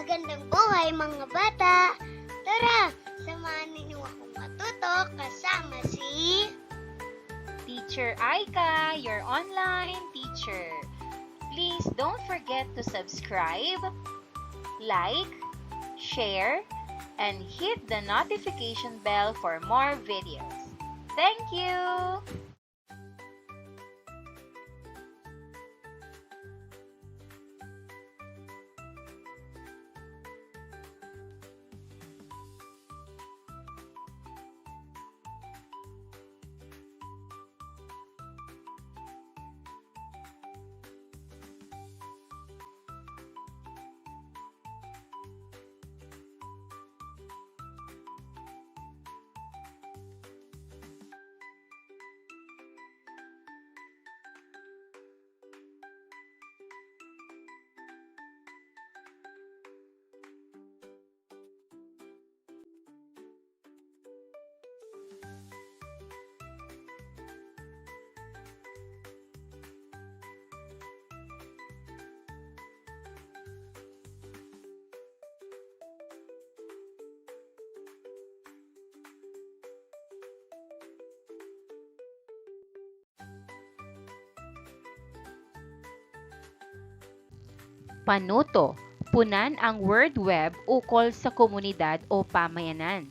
Magandang buhay mga bata! Tara, samahan ninyo akong matuto kasama si... Teacher Aika, your online teacher. Please don't forget to subscribe, like, share, and hit the notification bell for more videos. Thank you! Panuto, punan ang word web ukol sa komunidad o pamayanan.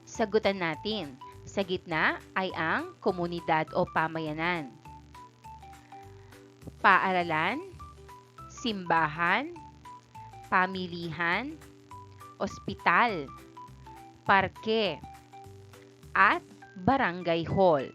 Sagutan natin, sa gitna ay ang komunidad o pamayanan. Paaralan, simbahan, pamilihan, ospital, parke, at barangay hall.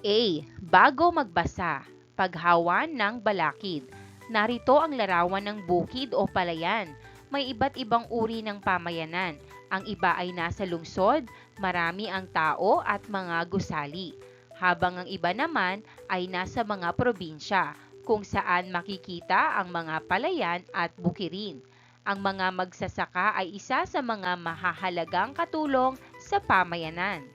A. Bago magbasa, paghawan ng balakid. Narito ang larawan ng bukid o palayan. May iba't ibang uri ng pamayanan. Ang iba ay nasa lungsod, marami ang tao at mga gusali. Habang ang iba naman ay nasa mga probinsya, kung saan makikita ang mga palayan at bukirin. Ang mga magsasaka ay isa sa mga mahahalagang katulong sa pamayanan.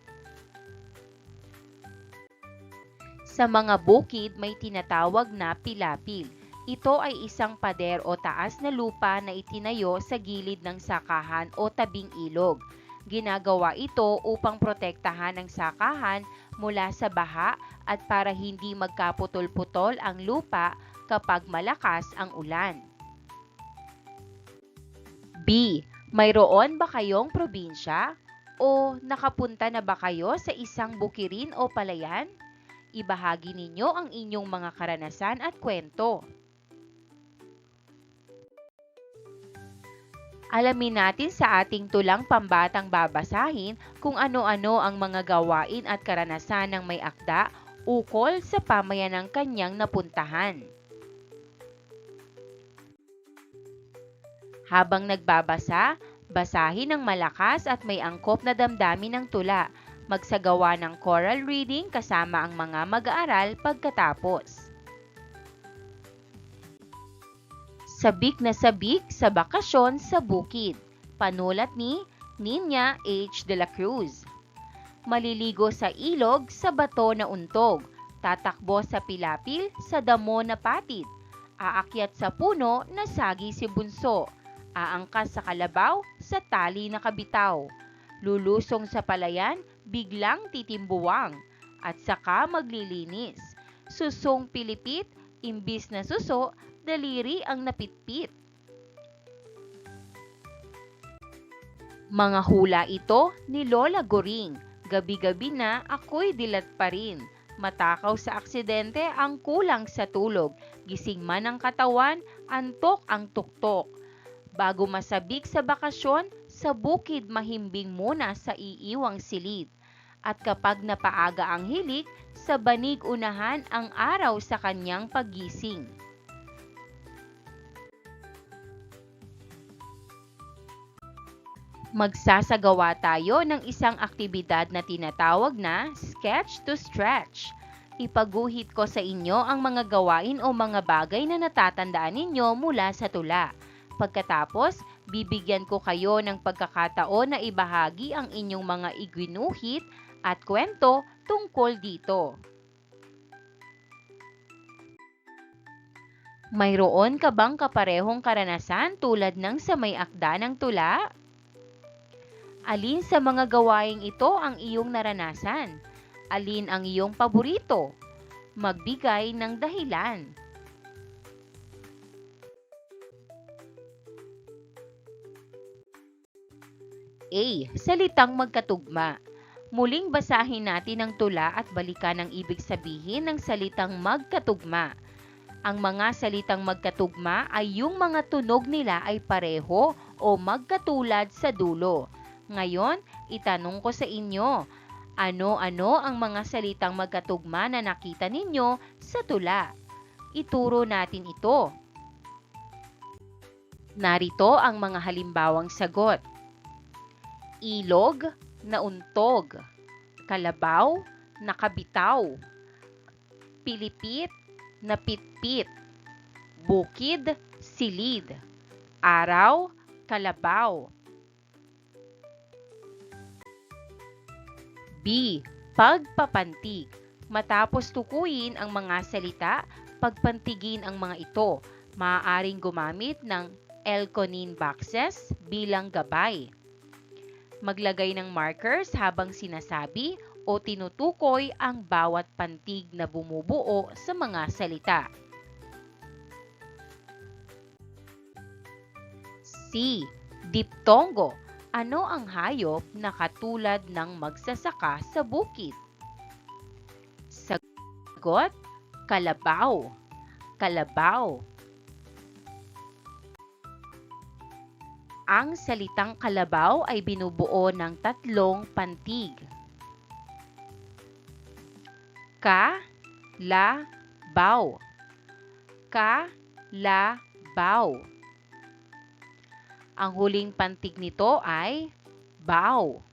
Sa mga bukid may tinatawag na pilapil. Ito ay isang pader o taas na lupa na itinayo sa gilid ng sakahan o tabing ilog. Ginagawa ito upang protektahan ang sakahan mula sa baha at para hindi magkaputol-putol ang lupa kapag malakas ang ulan. B. Mayroon ba kayong probinsya? O nakapunta na ba kayo sa isang bukirin o palayan? Ibahagi ninyo ang inyong mga karanasan at kwento. Alamin natin sa ating tulang pambatang babasahin kung ano-ano ang mga gawain at karanasan ng may akda ukol sa pamayanang kanyang napuntahan. Habang nagbabasa, basahin ng malakas at may angkop na damdamin ng tula. Magsagawa ng choral reading kasama ang mga mag-aaral pagkatapos. Sabik na sabik sa bakasyon sa bukid. Panulat ni Nina H. de la Cruz. Maliligo sa ilog sa bato na untog. Tatakbo sa pilapil sa damo na patid. Aakyat sa puno na sagi si bunso. Aangkas sa kalabaw sa tali na kabitaw. Lulusong sa palayan, biglang titimbuwang, at saka maglilinis. Susong pilipit, imbis na suso, daliri ang napitpit. Mga hula ito ni Lola Goring. Gabi-gabi na ako'y dilat pa rin. Matakaw sa aksidente ang kulang sa tulog. Gising man ang katawan, antok ang tuktok. Bago masabik sa bakasyon, sa bukid mahimbing muna sa iiwang silid. At kapag napaaga ang hilik, sa banig unahan ang araw sa kanyang paggising. Magsasagawa tayo ng isang aktibidad na tinatawag na Sketch to Stretch. Ipaguhit ko sa inyo ang mga gawain o mga bagay na natatandaan ninyo mula sa tula. Pagkatapos, bibigyan ko kayo ng pagkakataon na ibahagi ang inyong mga iginuhit at kwento tungkol dito. Mayroon ka bang kaparehong karanasan tulad ng sa may akda ng tula? Alin sa mga gawaing ito ang iyong naranasan? Alin ang iyong paborito? Magbigay ng dahilan. A. Salitang magkatugma. Muling basahin natin ang tula at balikan ang ibig sabihin ng salitang magkatugma. Ang mga salitang magkatugma ay yung mga tunog nila ay pareho o magkatulad sa dulo. Ngayon, itanong ko sa inyo, ano-ano ang mga salitang magkatugma na nakita ninyo sa tula? Ituro natin ito. Narito ang mga halimbawang sagot. Ilog na untog, kalabaw na kabitaw, pilipit na pitpit, bukid, silid, araw, kalabaw. B. Pagpapantig. Matapos tukuyin ang mga salita, pagpantigin ang mga ito. Maaaring gumamit ng Elconin boxes bilang gabay. Maglagay ng markers habang sinasabi o tinutukoy ang bawat pantig na bumubuo sa mga salita. C. Diptongo. Ano ang hayop na katulad ng magsasaka sa bukid? Sagot, kalabaw. Kalabaw. Ang salitang kalabaw ay binubuo ng tatlong pantig. Ka-la-baw. Ka-la-baw. Ang huling pantig nito ay baw.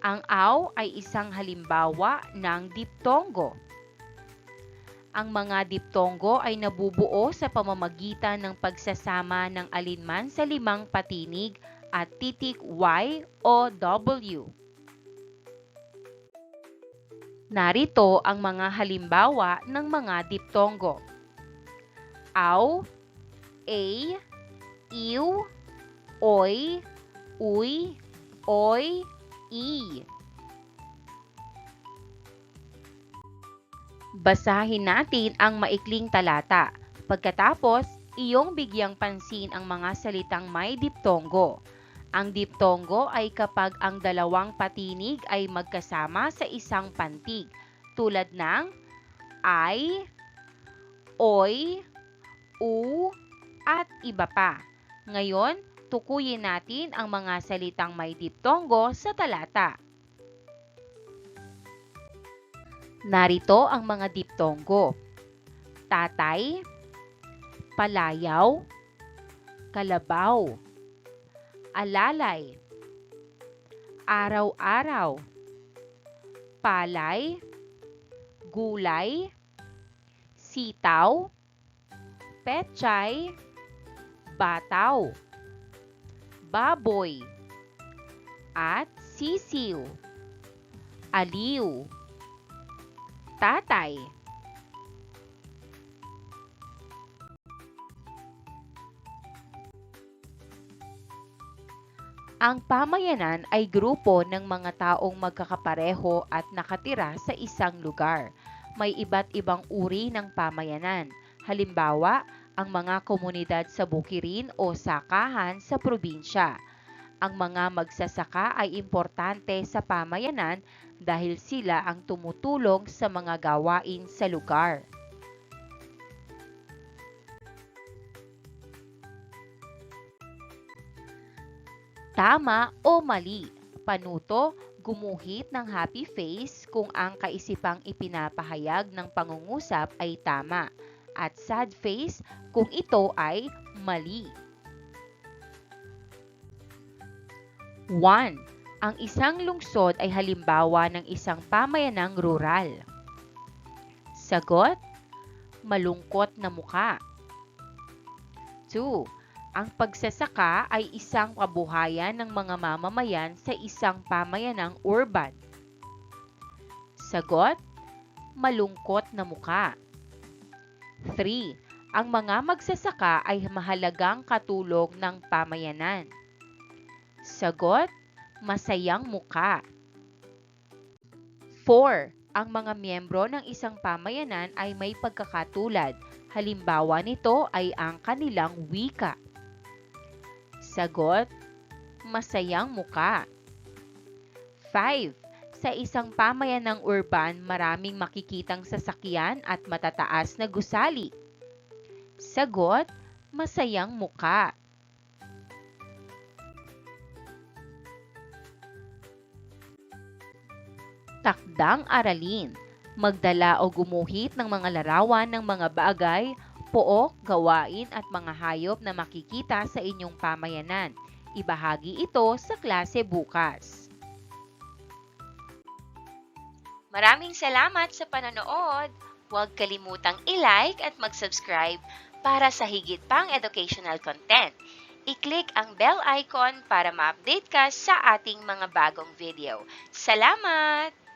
Ang aw ay isang halimbawa ng diptongo. Ang mga diptongo ay nabubuo sa pamamagitan ng pagsasama ng alinman sa limang patinig at titik Y o W. Narito ang mga halimbawa ng mga diptongo. Aw, a, iw, oy, uy, oy, i. Basahin natin ang maikling talata. Pagkatapos, iyong bigyang pansin ang mga salitang may diptongo. Ang diptongo ay kapag ang dalawang patinig ay magkasama sa isang pantig, tulad ng ay, oy, u, at iba pa. Ngayon, tukuyin natin ang mga salitang may diptongo sa talata. Narito ang mga diptongo. Tatay, palayaw, kalabaw, alalay, araw-araw, palay, gulay, sitaw, pechay, bataw, baboy, at sisiw, aliw, tatay. Ang pamayanan ay grupo ng mga taong magkakapareho at nakatira sa isang lugar. May iba't ibang uri ng pamayanan. Halimbawa, ang mga komunidad sa bukirin o sakahan sa probinsya. Ang mga magsasaka ay importante sa pamayanan dahil sila ang tumutulong sa mga gawain sa lugar. Tama o mali? Panuto, gumuhit ng happy face kung ang kaisipang ipinapahayag ng pangungusap ay tama, at sad face kung ito ay mali. 1. Ang isang lungsod ay halimbawa ng isang pamayanang rural. Sagot, malungkot na muka. 2. ang pagsasaka ay isang kabuhayan ng mga mamamayan sa isang pamayanang urban? Sagot, malungkot na muka. 3. Ang mga magsasaka ay mahalagang katulong ng pamayanan. Sagot, masayang muka. 4. Ang mga miyembro ng isang pamayanan ay may pagkakatulad. Halimbawa nito ay ang kanilang wika. Sagot, masayang muka. 5. Sa isang pamayanang urban, maraming makikitang sasakyan at matataas na gusali. Sagot, masayang muka. Takdang aralin. Magdala o gumuhit ng mga larawan ng mga bagay, pook, gawain at mga hayop na makikita sa inyong pamayanan. Ibahagi ito sa klase bukas. Maraming salamat sa panonood. Huwag kalimutang i-like at mag-subscribe para sa higit pang educational content. I-click ang bell icon para ma-update ka sa ating mga bagong video. Salamat!